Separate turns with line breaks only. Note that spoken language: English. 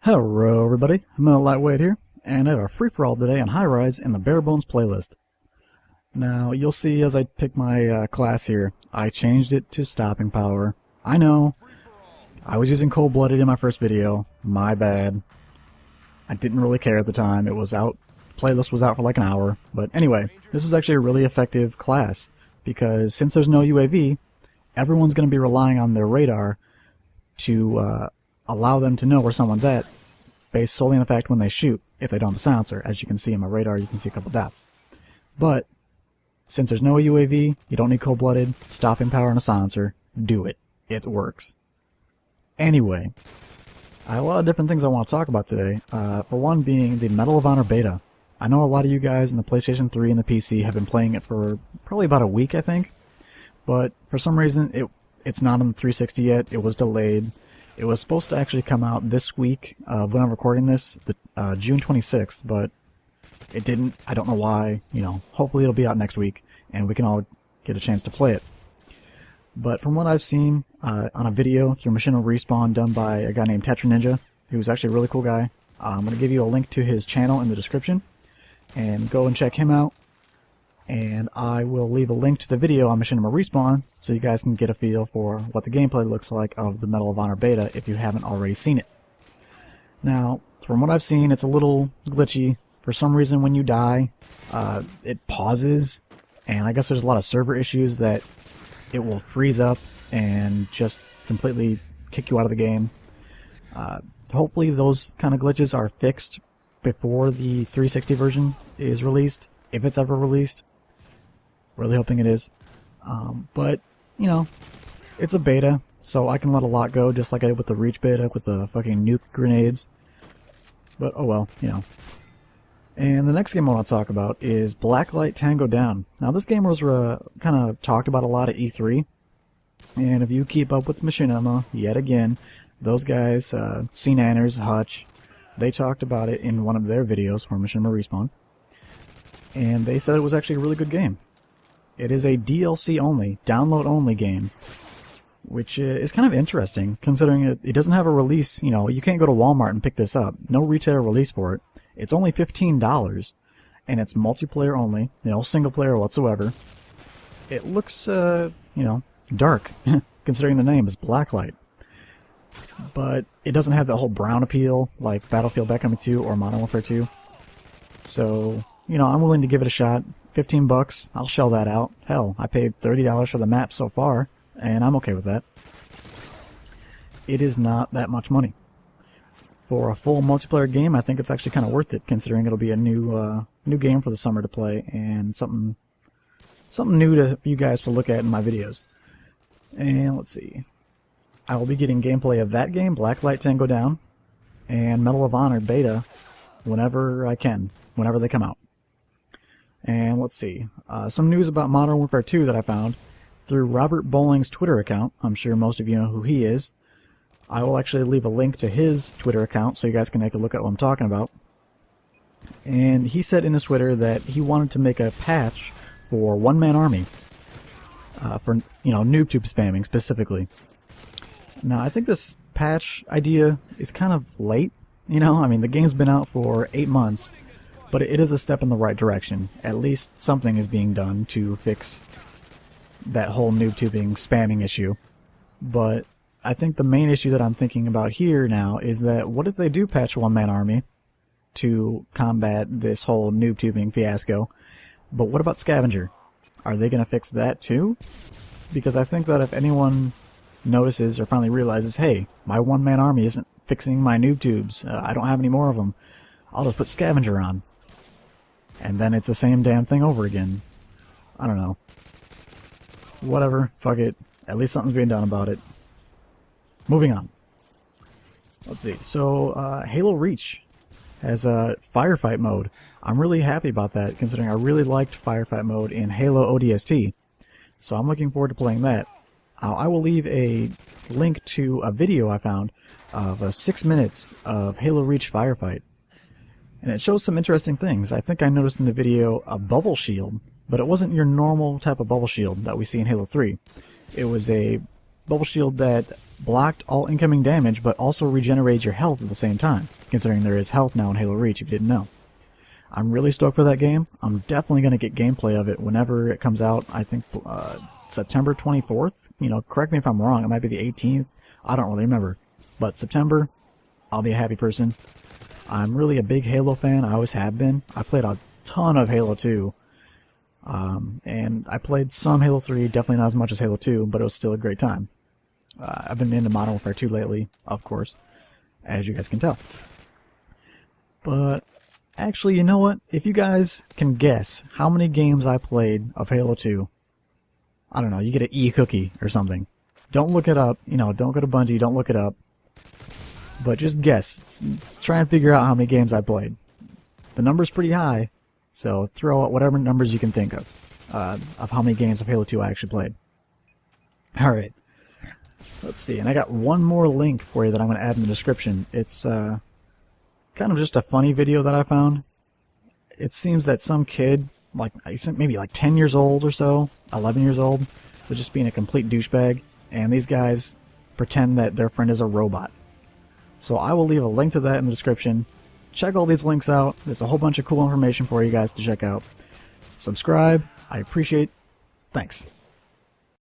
Hello everybody, Milerliteweight here, and I have a free-for-all today on High Rise in the Barebones playlist. Now, you'll see as I pick my class here, I changed it to stopping power. I know, I was using cold-blooded in my first video, my bad. I didn't really care at the time, it was out, playlist was out for like an hour, but anyway, this is actually a really effective class, because since there's no UAV, everyone's going to be relying on their radar to allow them to know where someone's at, based solely on the fact when they shoot, if they don't have a silencer. As you can see in my radar, you can see a couple dots. But, since there's no UAV, you don't need cold-blooded, stopping power and a silencer, do it. It works. Anyway, I have a lot of different things I want to talk about today, for one being the Medal of Honor beta. I know a lot of you guys in the PlayStation 3 and the PC have been playing it for probably about a week, I think, but for some reason it's not on the 360 yet. It was delayed. It was supposed to actually come out this week, when I'm recording this, June 26th, but it didn't. I don't know why. You know, hopefully it'll be out next week, and we can all get a chance to play it. But from what I've seen on a video through Machinima Respawn done by a guy named Tetra Ninja, who's actually a really cool guy, I'm going to give you a link to his channel in the description, and go and check him out. And I will leave a link to the video on Machinima Respawn so you guys can get a feel for what the gameplay looks like of the Medal of Honor beta if you haven't already seen it. Now, from what I've seen, it's a little glitchy. For some reason, when you die, it pauses, and I guess there's a lot of server issues that it will freeze up and just completely kick you out of the game. Hopefully those kind of glitches are fixed before the 360 version is released, if it's ever released. Really hoping it is. But, you know, it's a beta, so I can let a lot go, just like I did with the Reach beta with the fucking nuke grenades. But, oh well, you know. And the next game I want to talk about is Blacklight Tango Down. Now, this game was kind of talked about a lot at E3. And if you keep up with Machinima, yet again, those guys, C-Nanners, Hutch, they talked about it in one of their videos for Machinima Respawn. And they said it was actually a really good game. It is a DLC only, download only game, which is kind of interesting considering it doesn't have a release. You know, you can't go to Walmart and pick this up. No retail release for it. It's only $15, and it's multiplayer only, no single player whatsoever. It looks, you know, dark, considering the name is Blacklight. But it doesn't have the whole brown appeal like Battlefield Bad Company 2 or Modern Warfare 2. So, you know, I'm willing to give it a shot. $15, I'll shell that out. Hell, I paid $30 for the map so far, and I'm okay with that. It is not that much money. For a full multiplayer game, I think it's actually kind of worth it, considering it'll be a new game for the summer to play, and something new to you guys to look at in my videos. And let's see. I will be getting gameplay of that game, Blacklight Tango Down, and Medal of Honor beta whenever I can, whenever they come out. And let's see, some news about Modern Warfare 2 that I found through Robert Bowling's Twitter account. I'm sure most of you know who he is. I will actually leave a link to his Twitter account so you guys can take a look at what I'm talking about. And he said in his Twitter that he wanted to make a patch for One Man Army, for, you know, NoobTube spamming specifically. Now, I think this patch idea is kind of late. You know, I mean, the game's been out for 8 months. But it is a step in the right direction. At least something is being done to fix that whole noob-tubing spamming issue. But I think the main issue that I'm thinking about here now is that what if they do patch One Man Army to combat this whole noob-tubing fiasco? But what about Scavenger? Are they going to fix that too? Because I think that if anyone notices or finally realizes, hey, my One Man Army isn't fixing my noob tubes, I don't have any more of them, I'll just put Scavenger on. And then it's the same damn thing over again. I don't know. Whatever. Fuck it. At least something's being done about it. Moving on. Let's see. So, Halo Reach has a firefight mode. I'm really happy about that, considering I really liked firefight mode in Halo ODST. So I'm looking forward to playing that. I will leave a link to a video I found of 6 minutes of Halo Reach firefight. And it shows some interesting things. I think I noticed in the video a bubble shield, but it wasn't your normal type of bubble shield that we see in Halo 3. It was a bubble shield that blocked all incoming damage but also regenerates your health at the same time, considering there is health now in Halo Reach if you didn't know. I'm really stoked for that game. I'm definitely going to get gameplay of it whenever it comes out. I think September 24th. You know, correct me if I'm wrong. It might be the 18th. I don't really remember. But September, I'll be a happy person. I'm really a big Halo fan. I always have been. I played a ton of Halo 2. And I played some Halo 3, definitely not as much as Halo 2, but it was still a great time. I've been into Modern Warfare 2 lately, of course, as you guys can tell. But actually, you know what? If you guys can guess how many games I played of Halo 2, I don't know, you get an E-cookie or something. Don't look it up, you know, don't go to Bungie, don't look it up. But just guess. Try and figure out how many games I played. The number's pretty high, so throw out whatever numbers you can think of how many games of Halo 2 I actually played. Alright. Let's see, and I got one more link for you that I'm going to add in the description. It's kind of just a funny video that I found. It seems that some kid, like maybe like 10 years old or so, 11 years old, was just being a complete douchebag, and these guys pretend that their friend is a robot. So I will leave a link to that in the description. Check all these links out. There's a whole bunch of cool information for you guys to check out. Subscribe. I appreciate. Thanks.